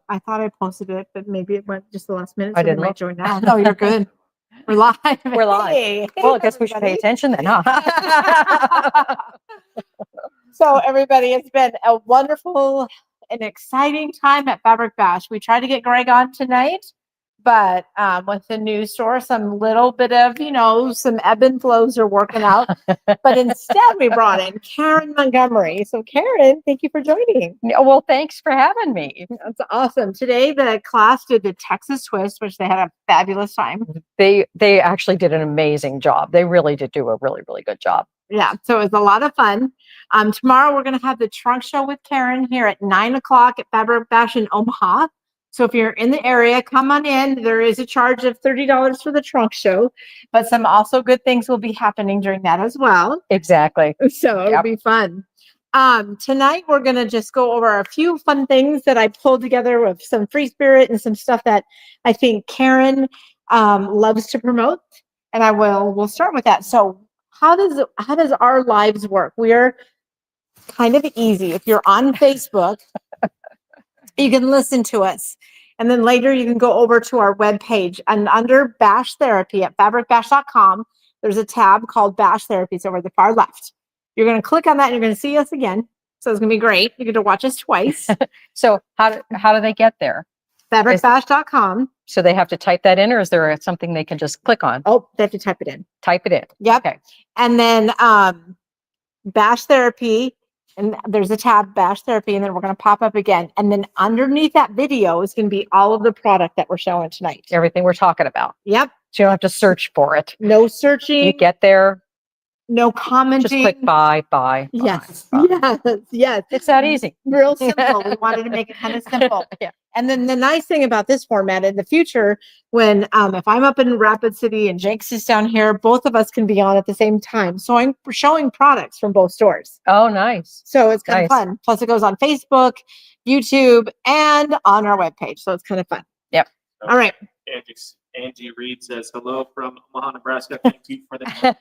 I thought I posted it, but maybe it went just the last minute. I So didn't might join now. No, you're good. We're live. We're live. Hey, Well, I guess we should pay attention then, huh? So everybody, it's been a wonderful and exciting time at Fabric Bash. We tried to get Greg on tonight, but with the news store, some little bit of, some ebb and flows are working out. But instead, we brought in Karen Montgomery. So Karen, thank you for joining. Well, thanks for having me. That's awesome. Today, the class did the Texas Twist, which they had a fabulous time. They actually did an amazing job. They really did do a really, really good job. Yeah, so it was a lot of fun. Tomorrow, we're going to have the trunk show with Karen here at 9:00 at Fabric Bash in Omaha. So if you're in the area, come on in. There is a charge of $30 for the trunk show, but some also good things will be happening during that as well. Exactly. So it'll be fun. Tonight, we're going to just go over a few fun things that I pulled together with some free spirit and some stuff that I think Karen loves to promote. And we'll start with that. So how does our lives work? We're kind of easy. If you're on Facebook, you can listen to us. And then later you can go over to our webpage, and under Bash Therapy at fabricbash.com, there's a tab called Bash Therapy. It's over the far left. You're going to click on that and you're going to see us again. So it's going to be great. You get to watch us twice. So how do they get there? Fabricbash.com. So they have to type that in, or is there something they can just click on? Oh, they have to type it in. Type it in. Yep. Okay. And then Bash Therapy, and there's a tab, Bash Therapy, and then we're going to pop up again. And then underneath that video is going to be all of the product that we're showing tonight. Everything we're talking about. Yep. So you don't have to search for it. No searching. You get there. No commenting. Just click buy. Yes. Buy. Yes. It's that easy. Real simple. We wanted to make it kind of simple. Yeah. And then the nice thing about this format in the future, when if I'm up in Rapid City and Jake's is down here, both of us can be on at the same time. So I'm showing products from both stores. Oh, nice. So it's kind of fun. Plus it goes on Facebook, YouTube, and on our webpage. So it's kind of fun. Yep. All right. Angie Reed says, hello from Omaha, Nebraska. Thank you for the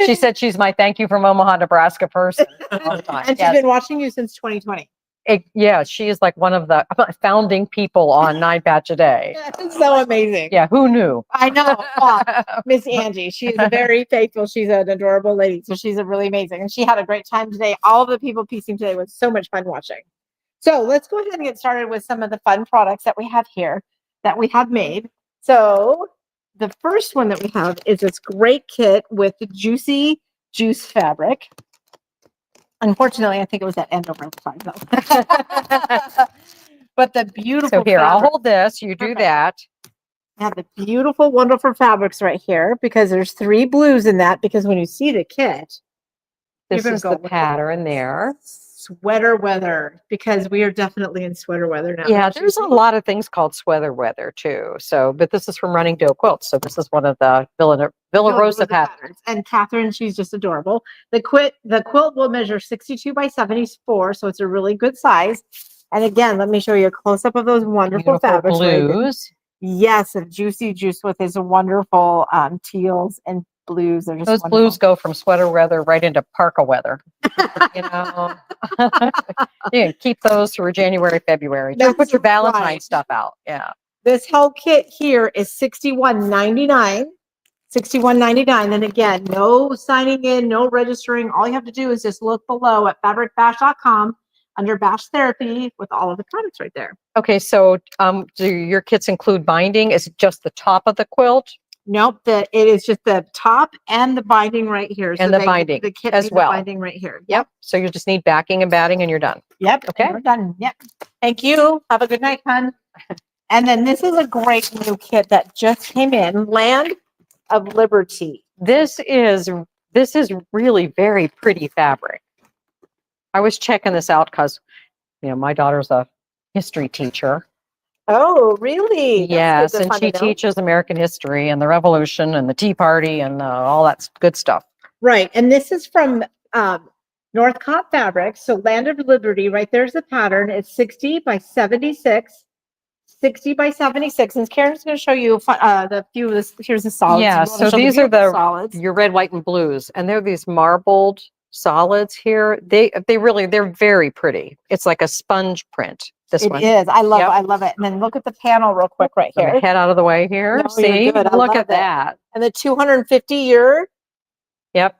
She said she's my thank you from Omaha, Nebraska person. All the time. And she's been watching you since 2020. Yeah, she is like one of the founding people on 9 Batch a Day. It's so amazing. Yeah, who knew? I know. Miss Angie. She's a very faithful, she's an adorable lady. So she's really amazing. And she had a great time today. All of the people piecing today was so much fun watching. So let's go ahead and get started with some of the fun products that we have here that we have made. So the first one that we have is this great kit with the Juicy Juice fabric. Unfortunately, I think it was that end over the side though. But the beautiful So here, fabric. I'll hold this. You do that. Now the beautiful, wonderful fabrics right here, because there's 3 blues in that, because when you see the kit, This you're is gonna the pattern there. sweater weather, because we are definitely in sweater weather now. Yeah, there's a lot of things called sweater weather too. So, but this is from Running Doe Quilts. So this is one of the Villa Rosa patterns. And Catherine, she's just adorable. The quilt will measure 62 by 74, so it's a really good size. And again, let me show you a close up of those wonderful fabrics. Blues. Yes, a Juicy Juice with his wonderful teals and blues. They're just Those wonderful. blues go from sweater weather right into parka weather. You know, you can keep those through January, February. Don't put your Valentine stuff out. Yeah. This whole kit here is $61.99. $61.99. And again, no signing in, no registering. All you have to do is just look below at fabricbash.com under Bash Therapy with all of the products right there. Okay, so do your kits include binding? Is it just the top of the quilt? Nope, it is just the top and the binding right here. And the binding the kit as well. The binding right here. Yep. So you just need backing and batting and you're done. Yep. Okay. We're done. Yep. Thank you. Have a good night, hon. And then this is a great new kit that just came in, Land of Liberty. This is really very pretty fabric. I was checking this out because, my daughter's a history teacher. Oh, really? Yes, and she teaches American history and the Revolution and the Tea Party and all that good stuff. Right, and this is from Northcott Fabrics. So Land of Liberty, right there's the pattern. It's 60 by 76. 60 by 76. And Karen's going to show you the few of this. Here's the solids. Yeah, so these are solids. Your red, white, and blues, and they're these marbled solids here. They're very pretty. It's like a sponge print. This It one. is. I love Yep. I love it. And then look at the panel real quick right Let me here. head out of the way here. No, you're See, good. I look love at it. that. And the 250-year. Yep.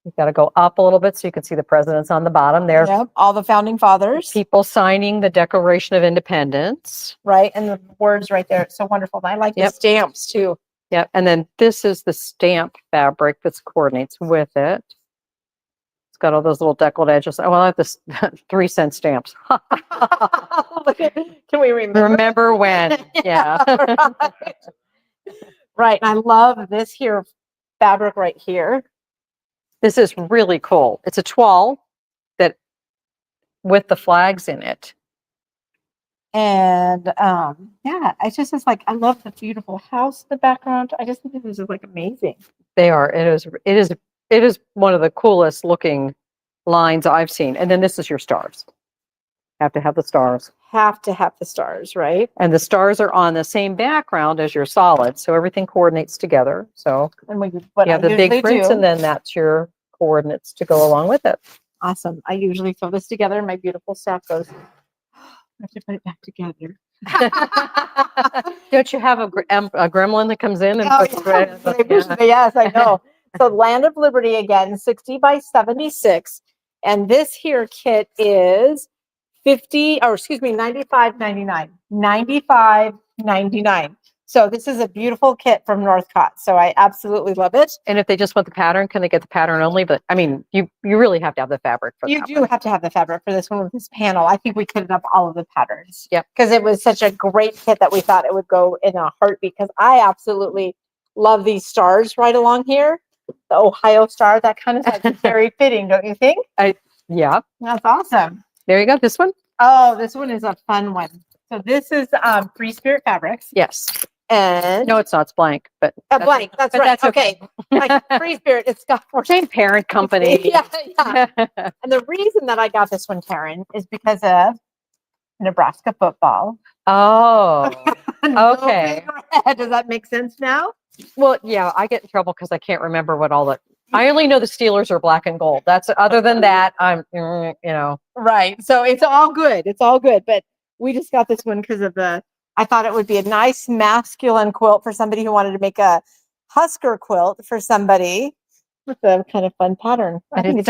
You've got to go up a little bit so you can see the presidents on the bottom. There, Yep. All the founding fathers. people signing the Declaration of Independence. Right. And the words right there. It's so wonderful. And I like the Yep. stamps too. Yep. And then this is the stamp fabric that coordinates with it. It's got all those little deckled edges. Oh, well, I have this 3-cent stamps. Can we Remember when? Yeah. right. Right. And I love this here fabric right here. This is really cool. It's a toile that with the flags in it. And yeah, it's like I love the beautiful house in the background. I just think this is like amazing. They are. It is one of the coolest looking lines I've seen. And then this is your stars. Have to have the stars. Have to have the stars, right? And the stars are on the same background as your solid, so everything coordinates together. So And what you I have the usually big prints, do, and then that's your coordinates to go along with it. awesome. I usually throw this together, and my beautiful staff goes, I have to put it back together. Don't you have a gremlin that comes in and Oh, puts it right? yes, I know. So Land of Liberty again, 60 by 76. And this here kit is 95.99. 95.99. So this is a beautiful kit from Northcott. So I absolutely love it. And if they just want the pattern, can they get the pattern only? But I mean, you really have to have the fabric for You that do one. have to have the fabric for this one with this panel. I think we kitted up all of the patterns. Yep. Because it was such a great kit that we thought it would go in a heartbeat. Because I absolutely love these stars right along here. The Ohio star, that kind of stuff is very fitting, don't you think? Yeah. That's awesome. There you go. This one? Oh, this one is a fun one. So this is Free Spirit Fabrics. Yes. And No, it's not. It's blank. But blank. That's but right. that's okay. Like Free Spirit, it's got Same parent company. yeah. And the reason that I got this one, Karen, is because of Nebraska football. Oh, No okay. big red. Does that make sense now? Well, yeah, I get in trouble because I can't remember what all the. I only know the Steelers are black and gold. That's other than that, I'm, Right. So it's all good. It's all good. But we just got this one because of I thought it would be a nice masculine quilt for somebody who wanted to make a Husker quilt for somebody with a kind of fun pattern. But it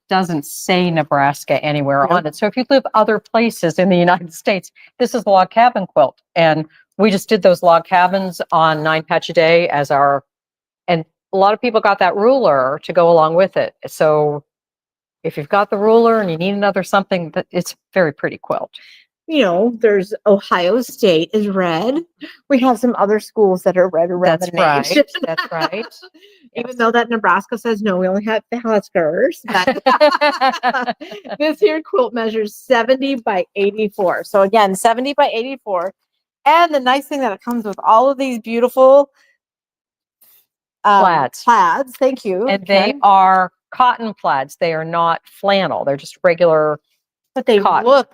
doesn't say Nebraska anywhere on it. So if you live other places in the United States, this is the log cabin quilt, and we just did those log cabins on 9 patch a day as and a lot of people got that ruler to go along with it. So if you've got the ruler and you need another something, it's a very pretty quilt. There's Ohio State is red. We have some other schools that are red around the nation. That's right. Even though that Nebraska says no, we only have the Huskers. This here quilt measures 70 by 84. So again, 70 by 84. And the nice thing that it comes with all of these beautiful plaids. Thank you. And they are cotton plaids. They are not flannel. They're just regular. But they cotton. look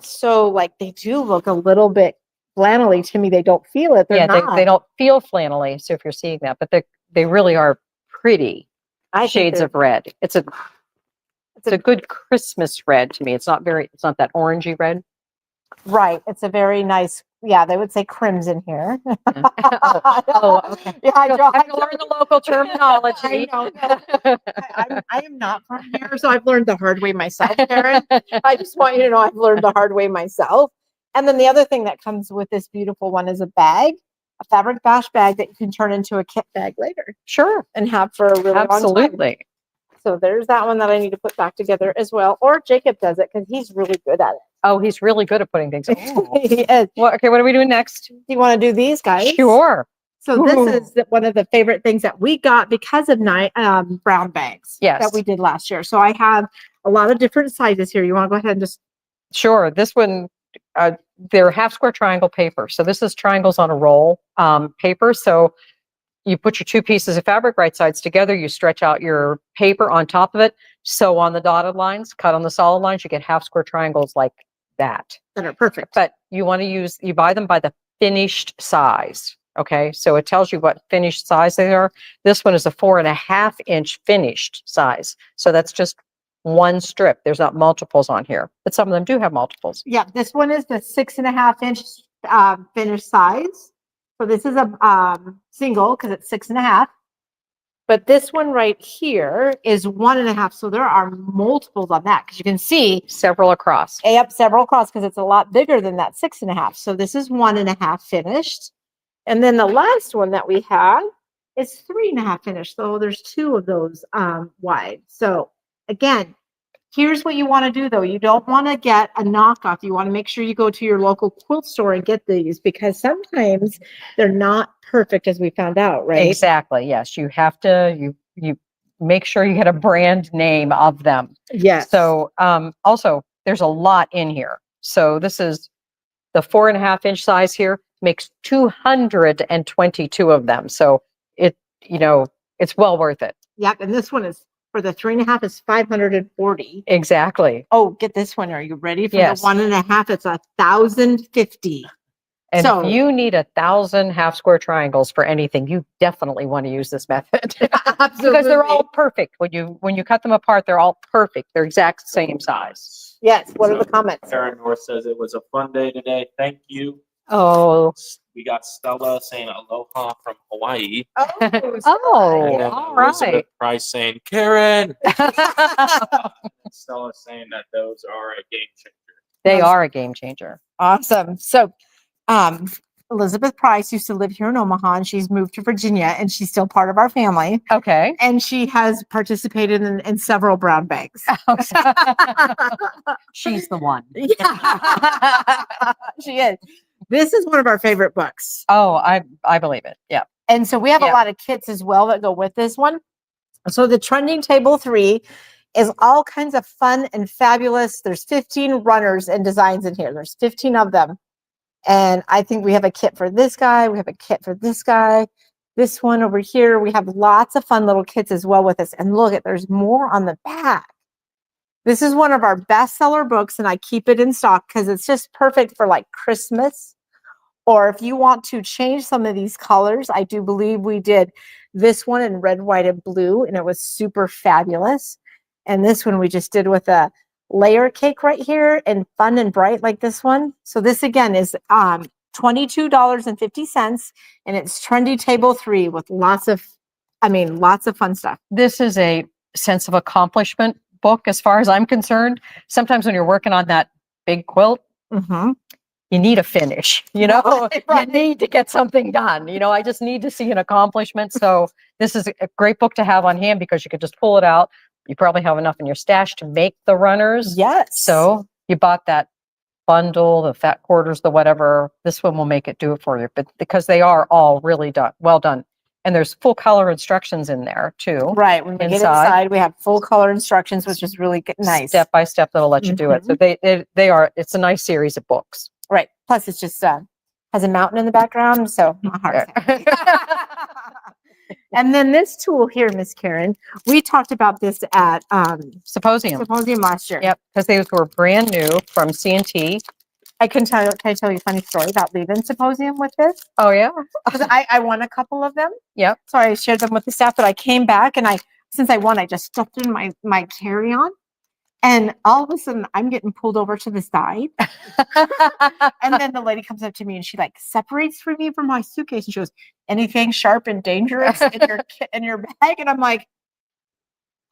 they do look a little bit flannelly to me. They don't feel it. They're not. They don't feel flannelly. So if you're seeing that, but they really are pretty shades of red. It's a good Christmas red to me. It's not that orangey red. Right. It's a very nice, they would say crimson here. Okay. Yeah, I have to learn the local terminology. I am not from here, so I've learned the hard way myself, Karen. I just want you to know I've learned the hard way myself. And then the other thing that comes with this beautiful one is a fabric bash bag that you can turn into a kit bag later. Sure. And have for a really long time. Absolutely. So there's that one that I need to put back together as well. Or Jacob does it because he's really good at it. Oh, he's really good at putting things. Oh. He is. Well, okay, what are we doing next? Do you want to do these guys? Sure. So this is one of the favorite things that we got because of brown bags that we did last year. So I have a lot of different sizes here. You want to go ahead and just... Sure. This one, they're half square triangle paper. So this is triangles on a roll paper. So you put your 2 pieces of fabric right sides together, you stretch out your paper on top of it, sew on the dotted lines, cut on the solid lines, you get half square triangles like that. That are perfect. But you buy them by the finished size. Okay. So it tells you what finished size they are. This one is a 4.5 inch finished size. So that's just one strip. There's not multiples on here, but some of them do have multiples. Yeah, this one is the 6.5 inch finish size. So this is a single because it's 6.5. But this one right here is 1.5. So there are multiples on that because you can see Several across. up several across because it's a lot bigger than that 6.5. So this is 1.5 finished. And then the last one that we have is 3.5 finished. So there's two of those wide. So again, here's what you want to do though. You don't want to get a knockoff. You want to make sure you go to your local quilt store and get these because sometimes they're not perfect as we found out, right? Exactly. Yes. You have to, you make sure you get a brand name of them. Yes. So, also there's a lot in here. So this is the 4.5 inch size here makes 222 of them. So it's well worth it. Yep. And this one is for the 3.5 is 540. Exactly. Oh, get this one. Are you ready for Yes. the 1.5? It's 1,050. And So- if you need 1,000 half square triangles for anything, you definitely want to use this method. Because they're all perfect. When you cut them apart, they're all perfect. They're exact same size. Yes. What are the comments? Karen North says it was a fun day today. Thank you. Oh. We got Stella saying aloha from Hawaii. Oh, Oh, And then all Elizabeth right. Price saying, Karen. And Stella saying that those are a game changer. They are a game changer. awesome. So, Elizabeth Price used to live here in Omaha and she's moved to Virginia and she's still part of our family. Okay. And she has participated in several brown bags. She's the one. Yeah. She is. This is one of our favorite books. Oh, I believe it. Yeah. And so we have Yeah. a lot of kits as well that go with this one. So the Trending Table 3 is all kinds of fun and fabulous. There's 15 runners and designs in here. There's 15 of them. And I think we have a kit for this guy. We have a kit for this guy. This one over here. We have lots of fun little kits as well with this. And look, there's more on the back. This is one of our bestseller books and I keep it in stock because it's just perfect for like Christmas. Or if you want to change some of these colors, I do believe we did this one in red, white, and blue, and it was super fabulous. And this one we just did with a layer cake right here and fun and bright like this one. So this again is $22.50 and it's Trendy Table 3 with lots of fun stuff. This is a sense of accomplishment book as far as I'm concerned. Sometimes when you're working on that big quilt, you need a finish, Right. you need to get something done. I just need to see an accomplishment. So this is a great book to have on hand because you could just pull it out. You probably have enough in your stash to make the runners. Yes. So you bought that bundle, the fat quarters, the whatever, this one will make it do it for you. But because they are all really well done. And there's full color instructions in there too. Right. When we get inside, we have full color instructions, which is really nice. Step by step that'll let you do it. So it's a nice series of books. Right. Plus it's just has a mountain in the background. So my heart's happy. And then this tool here, Miss Karen, we talked about this at Symposium last year. Yep, because they were brand new from C&T. Can I tell you a funny story about leaving Symposium with this? Oh yeah. Because I won a couple of them. Yep. So I shared them with the staff, but I came back and since I won, I just stuffed in my carry-on. And all of a sudden I'm getting pulled over to the side. And then the lady comes up to me and she like separates from me from my suitcase and she goes, anything sharp and dangerous in your bag? And I'm like,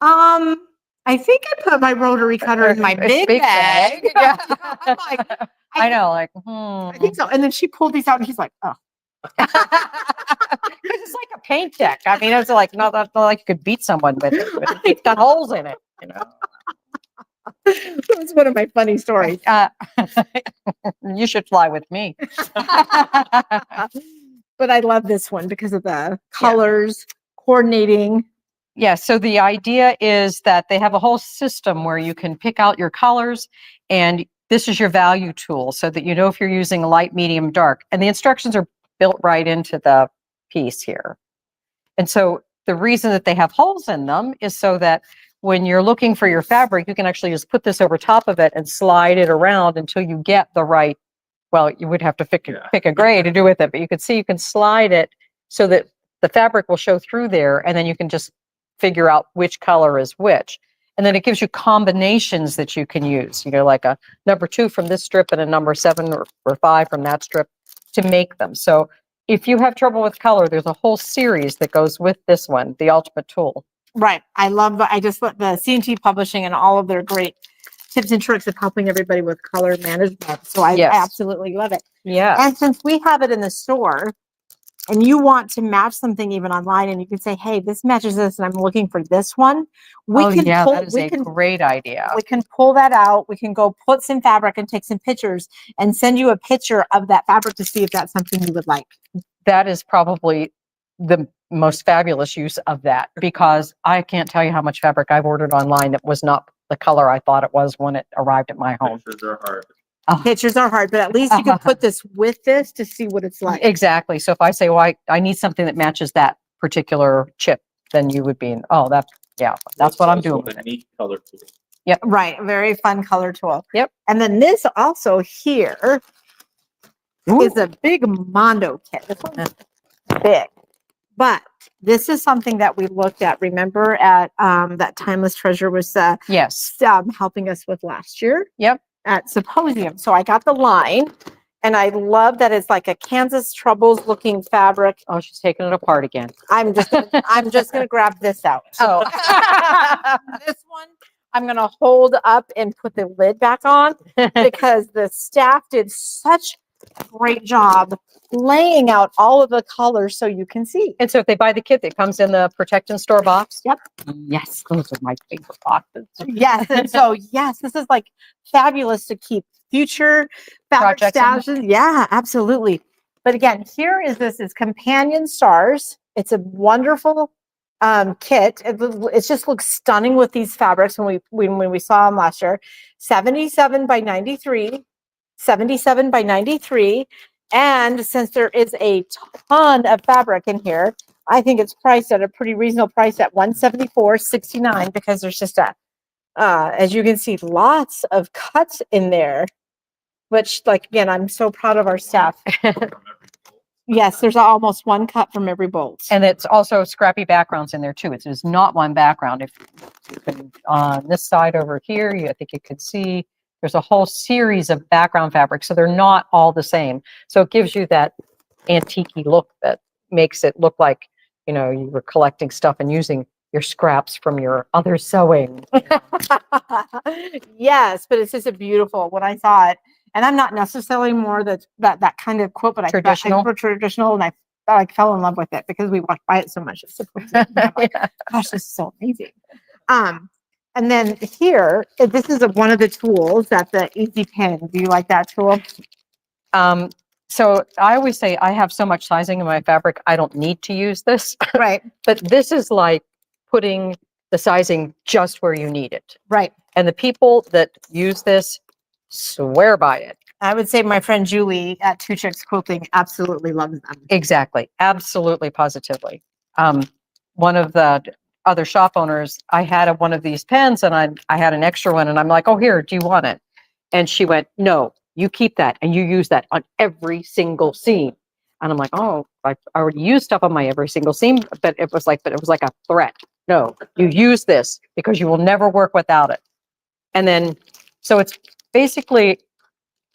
I think I put my rotary cutter in my big bag. Yeah. I'm like, I know, like, I think so. And then she pulled these out and she's like, oh. It's like a paint deck. I mean, it's like not like you could beat someone with it. But it's got holes in it, That's one of my funny stories. You should fly with me. But I love this one because of the colors, coordinating. Yeah, so the idea is that they have a whole system where you can pick out your colors and this is your value tool so that you know if you're using light, medium, dark. And the instructions are built right into the piece here. And so the reason that they have holes in them is so that when you're looking for your fabric, you can actually just put this over top of it and slide it around until you get the right, well, you would have to pick a gray to do with it, but you can see you can slide it so that the fabric will show through there and then you can just figure out which color is which. And then it gives you combinations that you can use, like a number 2 from this strip and a number 7 or 5 from that strip to make them. So if you have trouble with color, there's a whole series that goes with this one, the Ultimate Tool. Right. I just love the C&T Publishing and all of their great tips and tricks of helping everybody with color management. So I absolutely love it. Yeah. And since we have it in the store and you want to match something even online and you can say, hey, this matches this and I'm looking for this one. That is a great idea. We can pull that out. We can go put some fabric and take some pictures and send you a picture of that fabric to see if that's something you would like. That is probably the most fabulous use of that, because I can't tell you how much fabric I've ordered online that was not the color I thought it was when it arrived at my home. Pictures are hard. Pictures are hard, but at least you can put this with this to see what it's like. Exactly. So if I say, well, I need something that matches that particular chip, then you would be in, that's what I'm doing with A it. neat color tool. Yep. Right. A very fun color tool. Yep. And then this also here is a big Mondo kit. This one's big. But this is something that we looked at, remember, at that Timeless Treasure was yes, helping us with last year. Yep. At Symposium. So I got the line and I love that it's like a Kansas Troubles looking fabric. Oh, she's taking it apart again. I'm just gonna grab this out. Oh. This one I'm gonna hold up and put the lid back on because the staff did such a great job laying out all of the colors so you can see. And so if they buy the kit that comes in the Protect and Store box. Yep. Yes, those are my favorite boxes. Yes. And so, yes, this is like fabulous to keep future fabric stashes. Yeah, absolutely. But again, here is Companion Stars. It's a wonderful kit. It just looks stunning with these fabrics when we saw them last year. 77 by 93, 77 by 93. And since there is a ton of fabric in here, I think it's priced at a pretty reasonable price at $174.69 because there's just as you can see, lots of cuts in there, which, like, again, I'm so proud of our staff. Yes, there's almost one cut from every bolt. And it's also scrappy backgrounds in there too. It is not one background. If you can, on this side over here, I think you could see there's a whole series of background fabrics. So they're not all the same. So it gives you that antique-y look that makes it look like, you were collecting stuff and using your scraps from your other sewing. Yes, but it's just a beautiful, when I saw it, and I'm not necessarily more that kind of quilt, but I traditional, and I fell in love with it because we walked by it so much. It's so cool. Gosh, this is so amazing. And then here, this is one of the tools that the Easy Pin. Do you like that tool? So I always say I have so much sizing in my fabric, I don't need to use this. Right. But this is like putting the sizing just where you need it. Right. And the people that use this swear by it. I would say my friend Julie at Two Chicks Quilting absolutely loves them. Exactly. Absolutely, positively. One of the other shop owners, I had one of these pens and I had an extra one and I'm like, oh, here, do you want it? And she went, no, you keep that and you use that on every single seam. And I'm like, oh, I already used stuff on my every single seam, but it was like a threat. No, you use this because you will never work without it. And then, so it's basically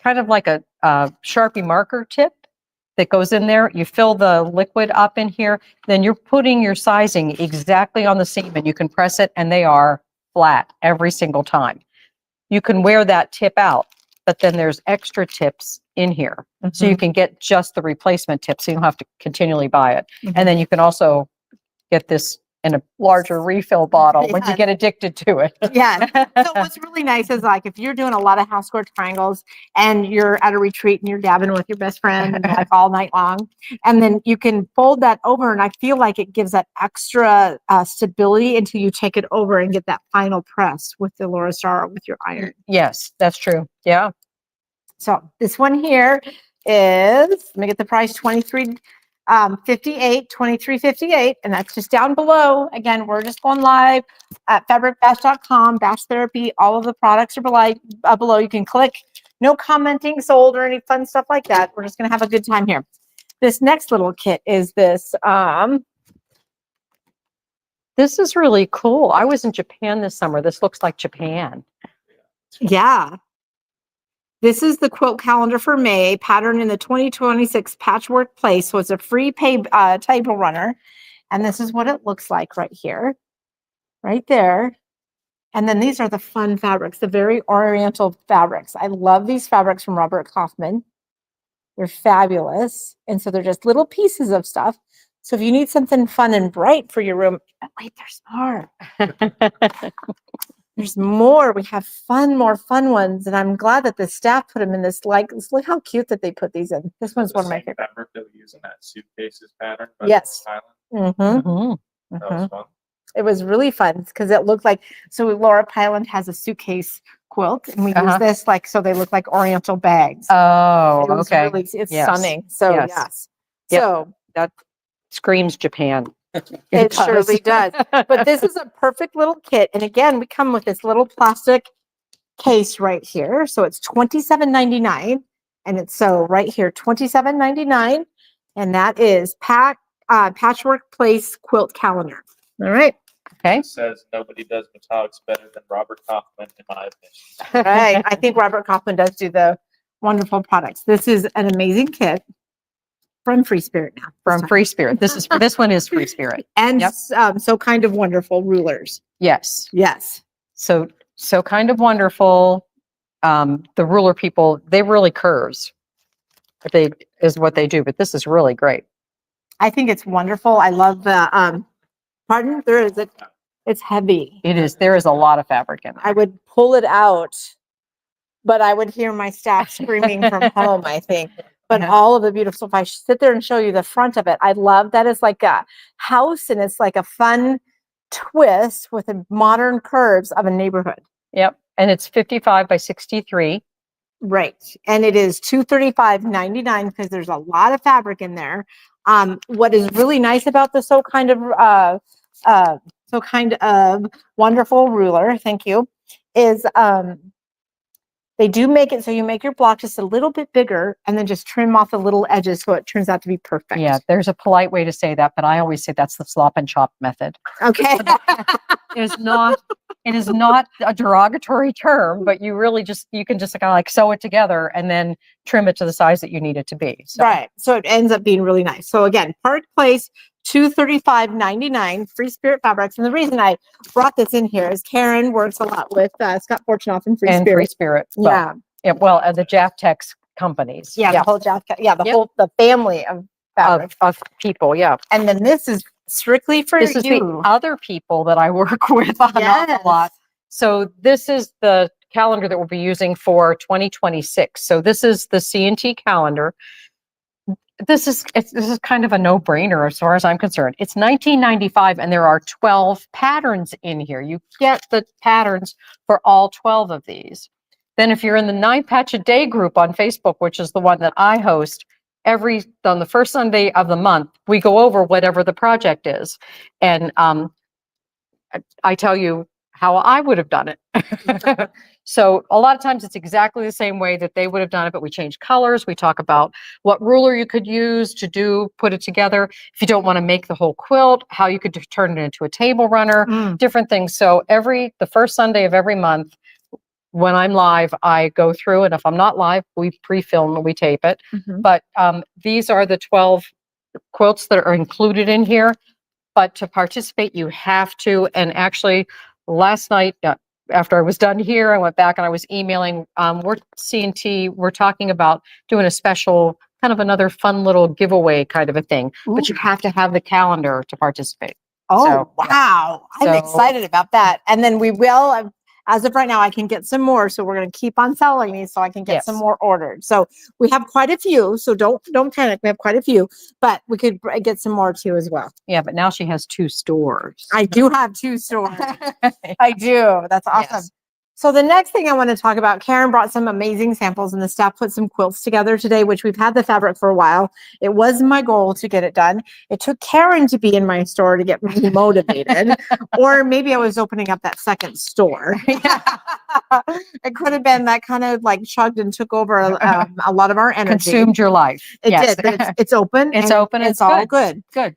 kind of like a Sharpie marker tip that goes in there. You fill the liquid up in here, then you're putting your sizing exactly on the seam and you can press it and they are flat every single time. You can wear that tip out, but then there's extra tips in here. Mm-hmm. So you can get just the replacement tip so you don't have to continually buy it. Mm-hmm. And then you can also get this in a larger refill bottle when you get addicted to it. Yeah. So what's really nice is, like, if you're doing a lot of house score triangles and you're at a retreat and you're dabbing with your best friend and like all night long, and then you can fold that over, and I feel like it gives that extra stability until you take it over and get that final press with the Laura Star with your iron. Yes, that's true. Yeah. So this one here is, let me get the price, $23.58, and that's just down below. Again, we're just going live at fabricbash.com, Bash Therapy. All of the products are below. You can click. No commenting sold or any fun stuff like that. We're just going to have a good time here. This next little kit is this This is really cool. I was in Japan this summer. This looks like Japan. Yeah. This is the quilt calendar for May, patterned in the 2026 Patchwork Place. So it's a free table runner. And this is what it looks like right here, right there. And then these are the fun fabrics, the very oriental fabrics. I love these fabrics from Robert Kaufman. They're fabulous. And so they're just little pieces of stuff. So if you need something fun and bright for your room, oh, wait, there's more. There's more. We have more fun ones. And I'm glad that the staff put them in this, like, look how cute that they put these in. This one's one of my favorite. Fabric that we use in that suitcases pattern. by Yes. Laura Hyland. That was fun. It was really fun because it looked like, so Laura Hyland has a suitcase quilt and we use this like, so they look like oriental bags. Oh, It was okay. really, it's Yes. stunning. So Yes. yes. Yep. So That screams Japan. it surely does. But this is a perfect little kit. And again, we come with this little plastic case right here. So it's $27.99. And it's so right here, $27.99. And that is Patchwork Place Quilt Calendar. All right. Okay. It says nobody does metallics better than Robert Kaufman, in my opinion. Right. I think Robert Kaufman does do the wonderful products. This is an amazing kit from Free Spirit now. From Free Spirit. This one is Free Spirit. And Yep. So kind of wonderful rulers. Yes. Yes. So kind of wonderful. The ruler people, they really curves. They is what they do, but this is really great. I think it's wonderful. I love the pardon, it's heavy. It is. There is a lot of fabric in I there. would pull it out, but I would hear my staff screaming from home, I think. But all of the beautiful, if I sit there and show you the front of it, I love that it's like a house and it's like a fun twist with the modern curves of a neighborhood. Yep. And it's 55 by 63. Right. And it is $235.99 because there's a lot of fabric in there. What is really nice about the so kind of wonderful ruler, thank you, is they do make it so you make your block just a little bit bigger and then just trim off the little edges so it turns out to be perfect. Yeah, there's a polite way to say that, but I always say that's the slop and chop method. Okay. It is not a derogatory term, but you can just kind of like sew it together and then trim it to the size that you need it to be. So. Right. So it ends up being really nice. So again, Park Place, $235.99, Free Spirit Fabrics. And the reason I brought this in here is Karen works a lot with Scott Fortunoff and Free Spirit. Well, Yeah. The Jaftex companies. Yeah. The whole the family of fabric. Of people. Yeah. And then this is strictly for This is the other people that I work with an awful lot. So this is the calendar that we'll be using for 2026. So this is the C&T calendar. This is kind of a no-brainer as far as I'm concerned. It's $19.95 and there are 12 patterns in here. You get the patterns for all 12 of these. Then if you're in the 9 Patch a Day group on Facebook, which is the one that I host, on the first Sunday of the month, we go over whatever the project is. And I tell you how I would have done it. So a lot of times it's exactly the same way that they would have done it, but we change colors. We talk about what ruler you could use to put it together. If you don't want to make the whole quilt, how you could turn it into a table runner, different things. So the first Sunday of every month, when I'm live, I go through, and if I'm not live, we pre-film and we tape it. But these are the 12 quilts that are included in here. But to participate, you have to. And actually, last night, after I was done here, I went back and I was emailing. We're C&T. We're talking about doing a special, kind of another fun little giveaway kind of a thing. Ooh. But you have to have the calendar to participate. Oh, So, wow. I'm excited about that. And then we will, as of right now, I can get some more. So we're going to keep on selling these so I can get some more ordered. So we have quite a few. So don't panic. We have quite a few, but we could get some more too as well. Yeah, but now she has 2 stores. I do have 2 stores. I do. That's awesome. Yes. So the next thing I want to talk about, Karen brought some amazing samples and the staff put some quilts together today, which we've had the fabric for a while. It was my goal to get it done. It took Karen to be in my store to get me motivated, or maybe I was opening up that second store. It could have been that kind of like chugged and took over a lot of our energy. Consumed your life. It Yes. did, but it's open. It's and open. It's all good. Good.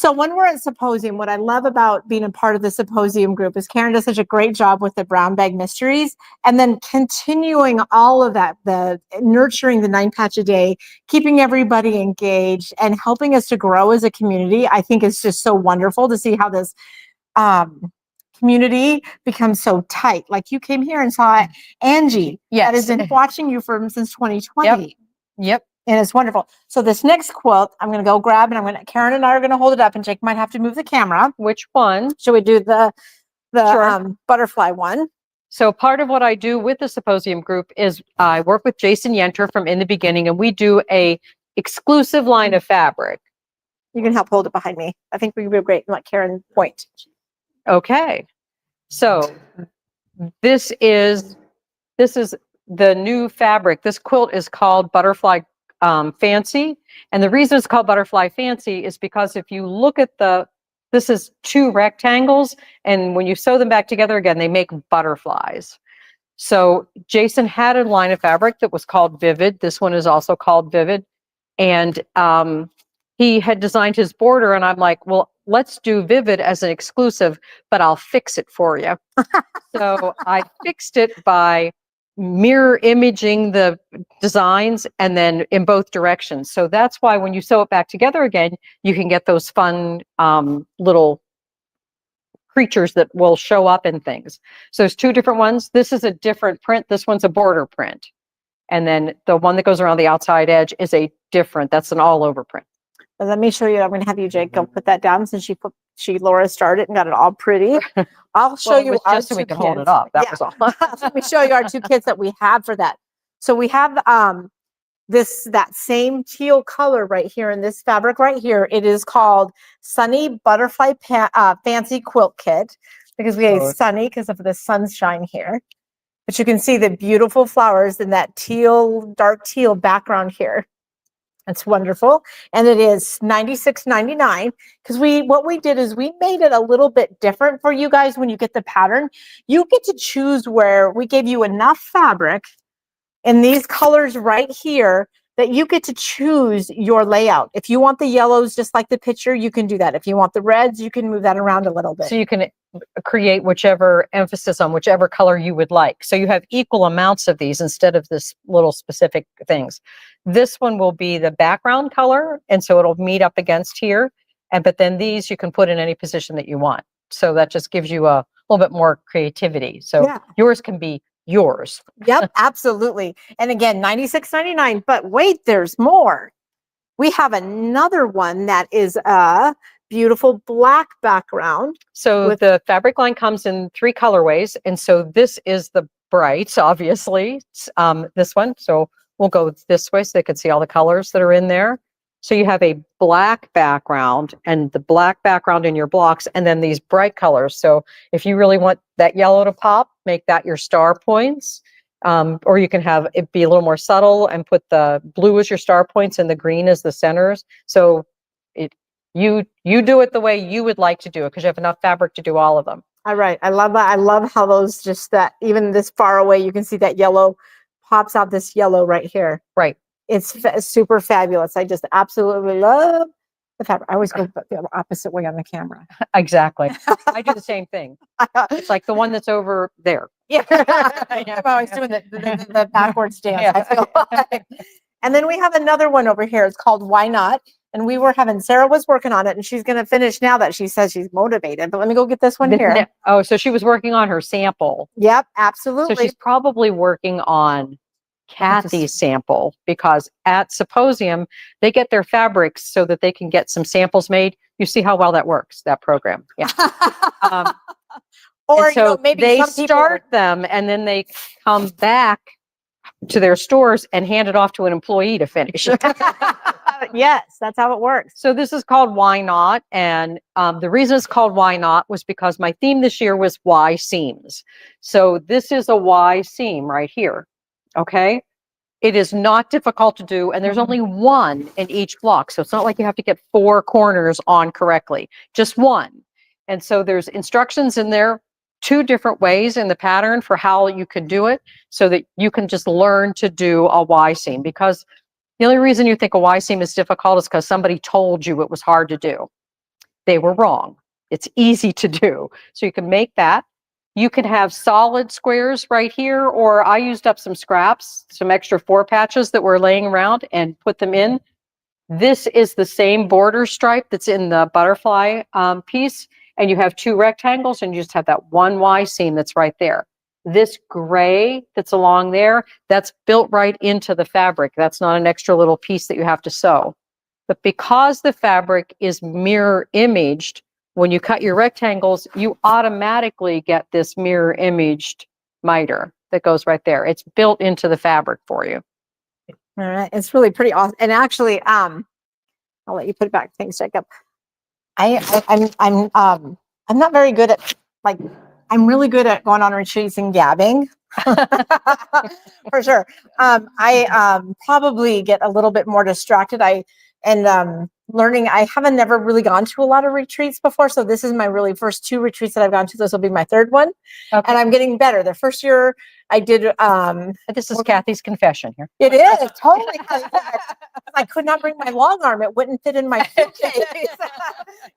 So when we're at Symposium, what I love about being a part of the Symposium group is Karen does such a great job with the Brown Bag Mysteries, and then continuing all of that, the nurturing the 9 patch a day, keeping everybody engaged and helping us to grow as a community. I think it's just so wonderful to see how this community becomes so tight. Like you came here and saw Angie that has been watching you since 2020. Yep. And it's wonderful. So this next quilt, I'm going to go grab, and Karen and I are going to hold it up, and Jake might have to move the camera. Which one? Should we do the Sure. butterfly one? So part of what I do with the Symposium group is I work with Jason Yenter from In the Beginning, and we do a exclusive line of fabric. You can help hold it behind me. I think we would be great and let Karen point. Okay. So this is the new fabric. This quilt is called Butterfly Fancy. And the reason it's called Butterfly Fancy is because if you look at this is 2 rectangles, and when you sew them back together again, they make butterflies. So Jason had a line of fabric that was called Vivid. This one is also called Vivid. And he had designed his border, and I'm like, well, let's do Vivid as an exclusive, but I'll fix it for you. So I fixed it by mirror imaging the designs and then in both directions. So that's why when you sew it back together again, you can get those fun little creatures that will show up in things. So there's 2 different ones. This is a different print. This one's a border print. And then the one that goes around the outside edge is that's an all over print. But let me show you. I'm going to have you, Jake, go put that down since Laura started and got it all pretty. I'll show you our just so we 2 can kits. hold it up. That was all. Let me show you our 2 kits that we have for that. So we have that same teal color right here in this fabric right here. It is called Sunny Butterfly Fancy Quilt Kit because we have sunny because of the sunshine here. But you can see the beautiful flowers in that dark teal background here. It's wonderful. And it is $96.99 because what we did is we made it a little bit different for you guys. When you get the pattern, you get to choose where we gave you enough fabric in these colors right here that you get to choose your layout. If you want the yellows, just like the picture, you can do that. If you want the reds, you can move that around a little bit. So you can create whichever emphasis on whichever color you would like. So you have equal amounts of these instead of this little specific things. This one will be the background color, and so it'll meet up against here. But then these you can put in any position that you want. So that just gives you a little bit more creativity. So yours can be yours. Yep, absolutely. And again, $96.99. But wait, there's more. We have another one that is a beautiful black background. So the fabric line comes in 3 colorways. And so this is the brights, obviously, this one. So we'll go this way so they can see all the colors that are in there. So you have a black background and the black background in your blocks, and then these bright colors. So if you really want that yellow to pop, make that your star points. Or you can have it be a little more subtle and put the blue as your star points and the green as the centers. So you do it the way you would like to do it because you have enough fabric to do all of them. All right. I love that. I love how those even this far away, you can see that yellow pops out, this yellow right here. Right. It's super fabulous. I just absolutely love the fabric. I always go the opposite way on the camera. Exactly. I do the same thing. It's like the one that's over there. Yeah. I'm always doing the backwards dance. Yeah. I feel like. And then we have another one over here. It's called Why Not? And Sarah was working on it, and she's going to finish now that she says she's motivated. But let me go get this one here. Oh, so she was working on her sample. Yep, absolutely. So she's probably working on Kathy's sample because at Symposium, they get their fabrics so that they can get some samples made. You see how well that works, that program. Yeah. Or so maybe they start them and then they come back to their stores and hand it off to an employee to finish. Yes, that's how it works. So this is called Why Not? And the reason it's called Why Not was because my theme this year was Why Seams. So this is a Y seam right here. Okay. It is not difficult to do. And there's only one in each block. So it's not like you have to get 4 corners on correctly, just one. And so there's instructions in there, 2 different ways in the pattern for how you can do it so that you can just learn to do a Y seam, because the only reason you think a Y seam is difficult is because somebody told you it was hard to do. they were wrong. It's easy to do. So you can make that. You can have solid squares right here, or I used up some scraps, some extra 4 patches that were laying around and put them in. This is the same border stripe that's in the butterfly piece, and you have 2 rectangles, and you just have that one Y seam that's right there. This gray that's along there, that's built right into the fabric. That's not an extra little piece that you have to sew. But because the fabric is mirror imaged, when you cut your rectangles, you automatically get this mirror imaged miter that goes right there. It's built into the fabric for you. All right. It's really pretty awesome. And actually, I'll let you put it back. Thanks, Jacob. I'm not very good at, like, I'm really good at going on retreats and gabbing. For sure. I probably get a little bit more distracted. Learning, I haven't never really gone to a lot of retreats before. So this is my really first 2 retreats that I've gone to. This will be my 3rd one. Okay. And I'm getting better. The first year I did, This is Kathy's confession here. it is totally. I could not bring my long arm. It wouldn't fit in my suitcase.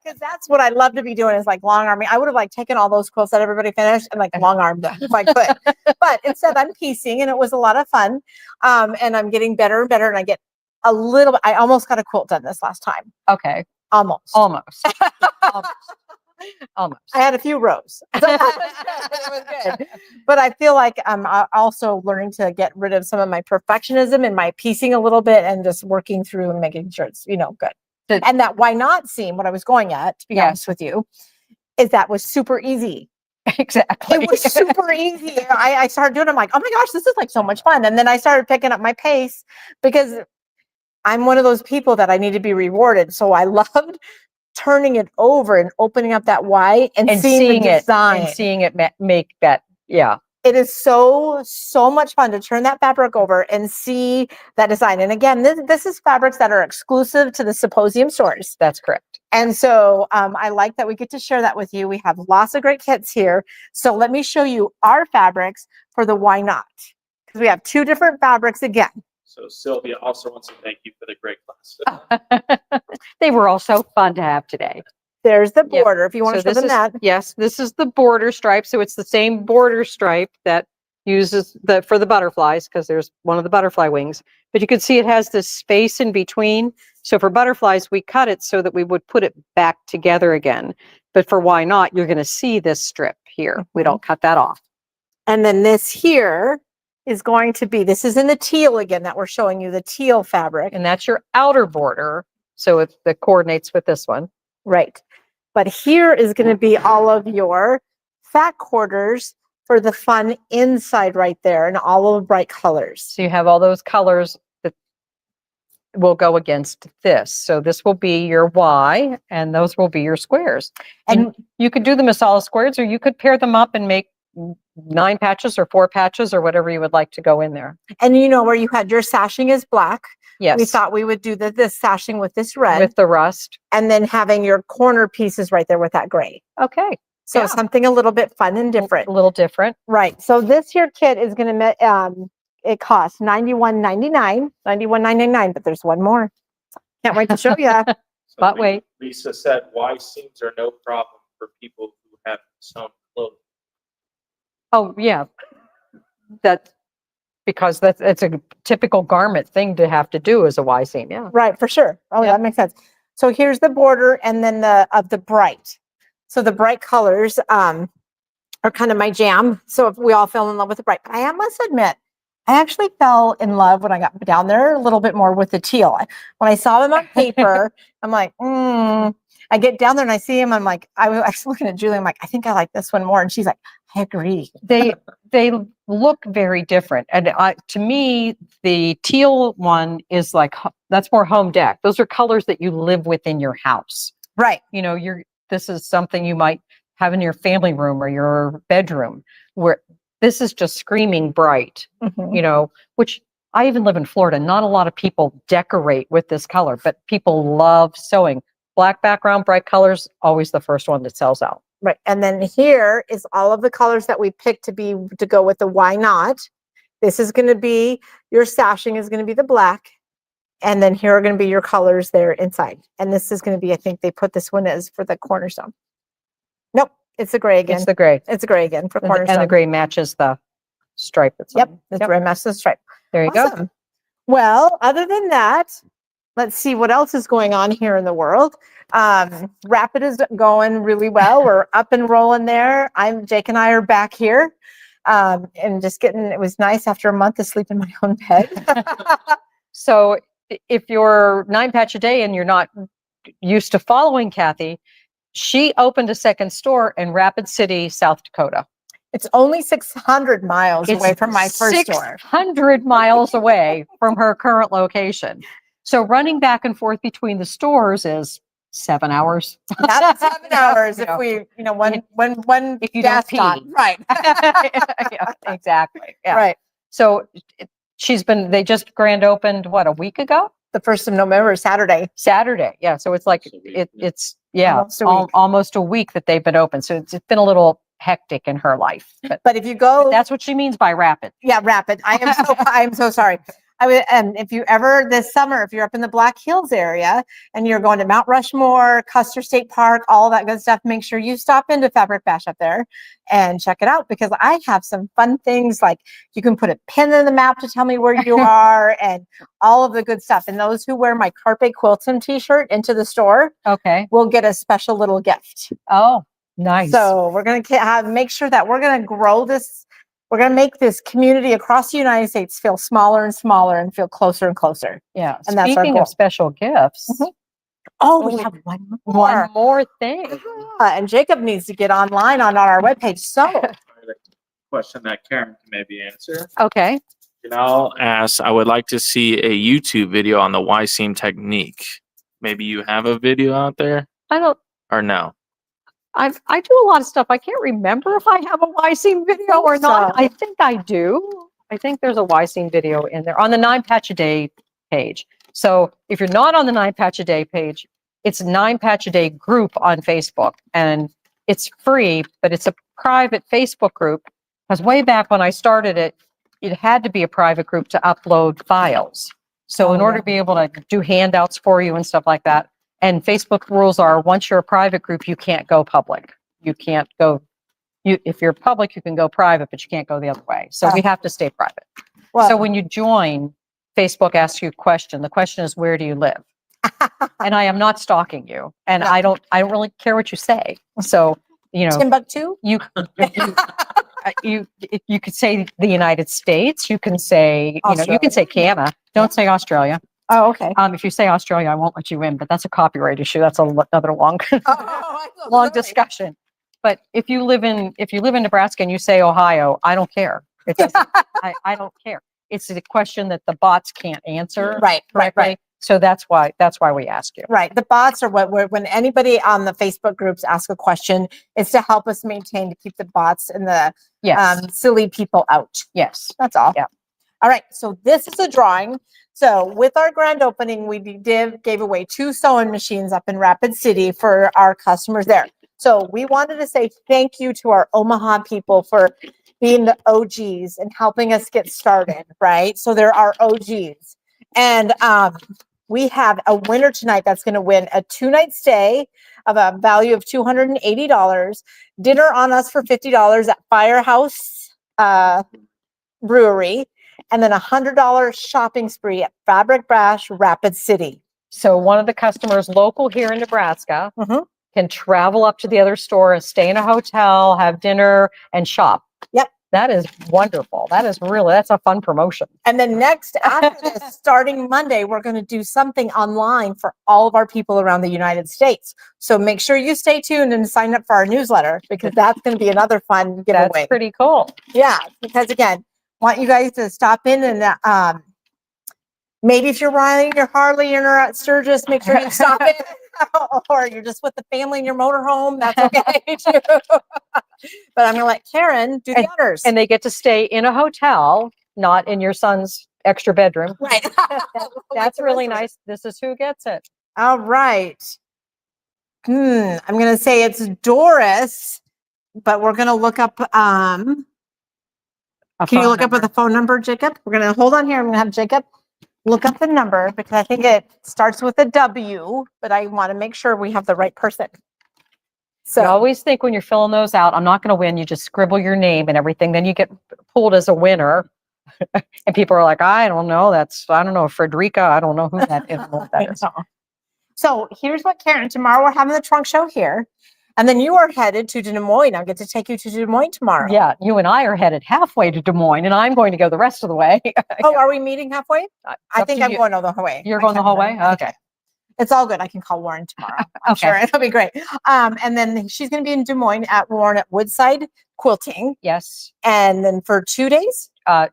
Because that's what I love to be doing, is like long arming. I would have like taken all those quilts that everybody finished and like long armed them if I could. But instead I'm piecing, and it was a lot of fun. And I'm getting better and better, and I get a little bit. I almost got a quilt done this last time. Okay. Almost. Almost. I had a few rows. It was good. But I feel like I'm also learning to get rid of some of my perfectionism and my piecing a little bit, and just working through and making sure it's, good. And that why not seam, what I was going at, to be honest with you, is that was super easy. Exactly. It was super easy. I started doing it. I'm like, oh my gosh, this is like so much fun. And then I started picking up my pace, because I'm one of those people that I need to be rewarded. So I loved turning it over and opening up that Y and seeing the design. And seeing it make that, yeah. It is so much fun to turn that fabric over and see that design. And again, this is fabrics that are exclusive to the Symposium stores. That's correct. And so I like that we get to share that with you. We have lots of great kits here. So let me show you our fabrics for the Why Not, because we have 2 different fabrics again. So Sylvia also wants to thank you for the great class. They were all so fun to have today. There's the border, if you want to show them that. Yes, this is the border stripe. So it's the same border stripe that uses for the butterflies, because there's one of the butterfly wings. But you can see it has this space in between. So for butterflies, we cut it so that we would put it back together again. But for Why Not, you're going to see this strip here. We don't cut that off. And then this here is going to be, this is in the teal again that we're showing you, the teal fabric. And that's your outer border. So it coordinates with this one. Right. But here is going to be all of your fat quarters for the fun inside right there, and all of the bright colors. So you have all those colors that will go against this. So this will be your Y, and those will be your squares. And you could do them as solid squares, or you could pair them up and make 9 patches or 4 patches or whatever you would like to go in there. And where you had your sashing is black. Yes. We thought we would do this sashing with this red. With the rust. And then having your corner pieces right there with that gray. Okay. So something a little bit fun and different. A little different. Right. So this here kit is going to, it costs $91.99, but there's one more. Can't wait to show you. So But wait. Lisa said, why seams are no problem for people who have sewn clothing. Oh, yeah. Because it's a typical garment thing to have to do as a Y seam. Yeah. Right. For sure. Oh, Yeah. that makes sense. So here's the border, and then the bright. So the bright colors are kind of my jam. So if we all fell in love with the bright, but I must admit, I actually fell in love when I got down there a little bit more with the teal. When I saw them on paper, I'm like, I get down there and I see them. I'm like, I was looking at Julie. I'm like, I think I like this one more. And she's like, I agree. They look very different. And to me, the teal one is like, that's more home deck. Those are colors that you live with in your house. Right. This is something you might have in your family room or your bedroom, where this is just screaming bright, which I even live in Florida. Not a lot of people decorate with this color, but people love sewing. Black background, bright colors, always the first one that sells out. Right. And then here is all of the colors that we picked to go with the Why Not. This is going to be, your sashing is going to be the black. And then here are going to be your colors there inside. And this is going to be, I think they put this one as for the cornerstone. Nope, it's the gray again. It's the gray. It's a gray again for cornerstone. And the gray matches the stripe. That's Yep, the gray matches the stripe. There you go. Well, other than that, let's see what else is going on here in the world. Rapid is going really well. We're up and rolling there. Jake and I are back here. And just it was nice after a month to sleep in my own bed. So if you're 9 patch a day and you're not used to following Kathy, she opened a second store in Rapid City, South Dakota. It's only 600 miles away from my first store. 600 miles away from her current location. So running back and forth between the stores is 7 hours. That's 7 hours if we, when if you gas don't stop. pee. Right. Yeah, exactly. Yeah. Right. So they just grand opened, what, a week ago? The 1st of November, Saturday. Yeah. So it's like, it's almost a week that they've been open. So it's been a little hectic in her life. But if you go, that's what she means by rapid. Yeah, rapid. I am so sorry. If you ever this summer, if you're up in the Black Hills area and you're going to Mount Rushmore, Custer State Park, all that good stuff, make sure you stop into Fabric Bash up there and check it out, because I have some fun things, like you can put a pin in the map to tell me where you are and all of the good stuff. And those who wear my Carpe Quilton t-shirt into the store, will get a special little gift. Oh, nice. So we're going to make sure that we're going to grow this. We're going to make this community across the United States feel smaller and smaller and feel closer and closer. Yeah. And that's our speaking goal. of special gifts. Mm-hmm. Oh, we have one more thing. And Jacob needs to get online on our webpage. So question that Karen can maybe answer. Okay. Janelle asks, I would like to see a YouTube video on the Y-seam technique. Maybe you have a video out there? I don't. Or no? I do a lot of stuff. I can't remember if I have a Y-seam video or not. I think I do. I think there's a Y-seam video in there on the 9 patch a day page. So if you're not on the 9 patch a day page, it's 9 patch a day group on Facebook, and it's free, but it's a private Facebook group. Because way back when I started it, it had to be a private group to upload files. So in order to be able to do handouts for you and stuff like that, and Facebook rules are, once you're a private group, you can't go public. You can't go, if you're public, you can go private, but you can't go the other way. So we have to stay private. Well, so when you join, Facebook asks you a question. The question is, where do you live? And I am not stalking you. And I don't really care what you say. So, Timbuktu? You could say the United States. You can say, you can say Canada. Don't say Australia. Oh, okay. If you say Australia, I won't let you in, but that's a copyright issue. That's another long discussion. But if you live in Nebraska and you say Ohio, I don't care. It doesn't, I don't care. It's a question that the bots can't answer. Right. So that's why we ask you. Right. The bots are when anybody on the Facebook groups ask a question, it's to help us maintain, to keep the bots and the silly people out. Yes. That's all. Yeah. All right. So this is a drawing. So with our grand opening, we gave away 2 sewing machines up in Rapid City for our customers there. So we wanted to say thank you to our Omaha people for being the OGs and helping us get started, right? So there are OGs. And we have a winner tonight that's going to win a 2-night stay of a value of $280, dinner on us for $50 at Firehouse Brewery, and then $100 shopping spree at Fabric Bash Rapid City. So one of the customers local here in Nebraska can travel up to the other store and stay in a hotel, have dinner, and shop. Yep. That is wonderful. That's a fun promotion. And then next, after this, starting Monday, we're going to do something online for all of our people around the United States. So make sure you stay tuned and sign up for our newsletter, because that's going to be another fun giveaway. That's pretty cool. Yeah, because again, want you guys to stop in and maybe if you're riding your Harley and you're at Sturgis, make sure you stop in. Or you're just with the family in your motorhome, that's okay too. But I'm going to let Karen do the honors. And they get to stay in a hotel, not in your son's extra bedroom. Right. That's really nice. This is who gets it. All right. I'm going to say it's Doris, but we're going to look up. Can you look up with a phone number, Jacob? We're going to hold on here. I'm going to have Jacob look up the number because I think it starts with a W, but I want to make sure we have the right person. You So always think when you're filling those out, I'm not going to win. You just scribble your name and everything. Then you get pulled as a winner. And people are like, I don't know. I don't know, Frederica. I don't know who that is. I don't know what that is. So here's what Karen, tomorrow we're having the trunk show here. And then you are headed to Des Moines. I'll get to take you to Des Moines tomorrow. Yeah, you and I are headed halfway to Des Moines, and I'm going to go the rest of the way. Oh, are we meeting halfway? I Up think to I'm you. going all the whole way. You're I going the can't whole remember. way? I think Okay. It's all good. I can call Warren tomorrow. I'm Okay. sure it'll be great. And then she's going to be in Des Moines at Warren at Woodside Quilting. Yes. And then for 2 days?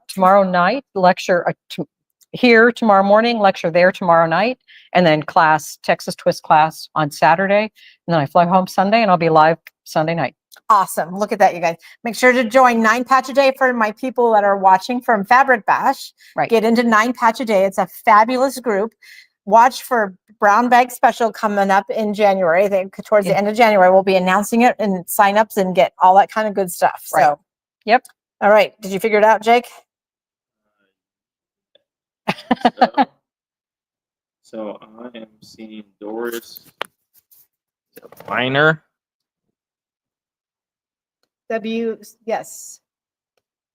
Tomorrow night, lecture here tomorrow morning, lecture there tomorrow night, and then class, Texas Twist class on Saturday. And then I fly home Sunday, and I'll be live Sunday night. Awesome. Look at that, you guys. Make sure to join 9 Patch a Day for my people that are watching from Fabric Bash. Right. Get into 9 Patch a Day. It's a fabulous group. Watch for Brown Bag Special coming up in January. Towards the end of January, we'll be announcing it and signups and get all that kind of good stuff. Right. So, yep. All right. Did you figure it out, Jake? So I am seeing Doris Weiner. Yes.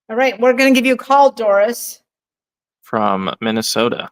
All right. We're going to give you a call, Doris. From Minnesota.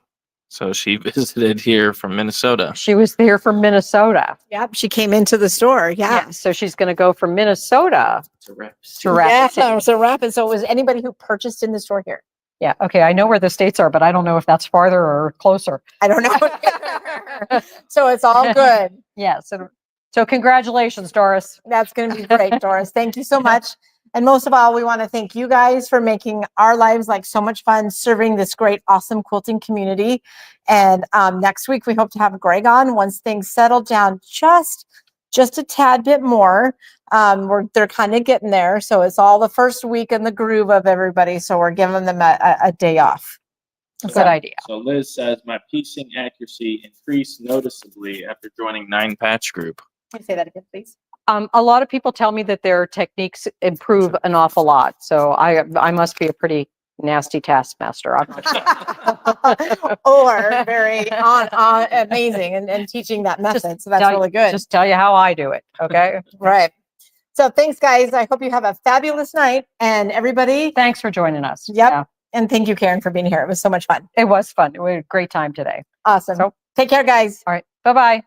So she visited here from Minnesota. She was there from Minnesota. Yep. She came into the store. Yeah. So she's going to go from Minnesota To Rapid to Rapid City. Yeah. So Rapid. So it was anybody who purchased in the store here. Yeah. Okay. I know where the states are, but I don't know if that's farther or closer. I don't know. So it's all good. Yeah. So congratulations, Doris. That's going to be great, Doris. Thank you so much. And most of all, we want to thank you guys for making our lives like so much fun, serving this great, awesome quilting community. And next week, we hope to have Greg on once things settle down just a tad bit more. They're kind of getting there. So it's all the first week in the groove of everybody. So we're giving them a day off. Good idea. So Liz says my piecing accuracy increased noticeably after joining 9 Patch Group. Can you say that again, please? A lot of people tell me that their techniques improve an awful lot. So I must be a pretty nasty taskmaster. I'm not sure. Or very amazing and teaching that method. So that's really good. Just tell you how I do it. Okay. Right. So thanks, guys. I hope you have a fabulous night. And everybody, Thanks for joining us. Yep. Yeah, and thank you, Karen, for being here. It was so much fun. it was fun. We had a great time today. Awesome. So- Take care, guys. All right. Bye-bye.